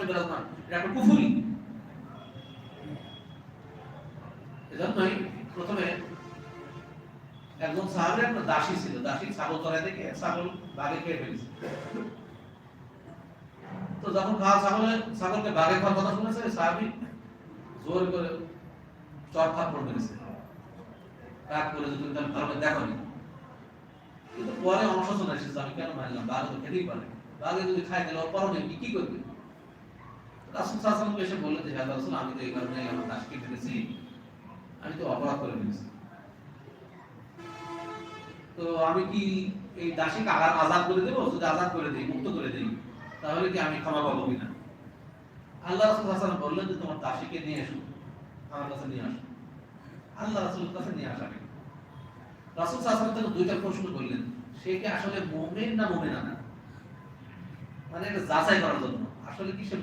বিরাজমান, এটা একটা কুফরি। এজন্যই প্রথমে একজন সাহাবীর একটা দাসী ছিল, দাসী ছাগল চড়াই থেকে ছাগল বাঘে খেয়ে ফেলেছে। তো যখন ছাগলকে বাঘে খাওয়ার কথা শুনেছে, সাহাবী জোর করে চর থাপ্পড় মেরেছে, রাগ করে যে তুমি তাহলে ভালো করে দেখো নি। কিন্তু পরে অনুশোচনা এসেছে, আমি কেন মারলাম, বাঘে তো খেতেই পারে, বাঘে যদি খাই দিলে ওর পরনে কি করবে। রাসূল সাল্লাল্লাহু আলাইহি ওয়াসাল্লাম এসে বললেন যে হ্যাঁ রাসূল, আমি তো এই কারণে আমার দাসকে মেরেছি, আমি তো অপরাধ করে ফেলেছি। তো আমি কি এই দাসীকে আজাদ করে দেবো? যদি আজাদ করে দিই, মুক্ত করে দিই, তাহলে কি আমি ক্ষমা পাবো কিনা? আল্লাহ রাসূল সাল্লাল্লাহু আলাইহি ওয়াসাল্লাম বললেন যে তোমার দাসীকে নিয়ে এসো, আমার কাছে নিয়ে আসো। আল্লাহ রাসূলের কাছে নিয়ে আসাবে। রাসূল সাল্লাল্লাহু আলাইহি ওয়াসাল্লাম দুইটা প্রশ্ন করলেন, সে কি আসলে মুমিন না মুমিনা না, মানে এটা যাচাই করার জন্য আসলে কি সে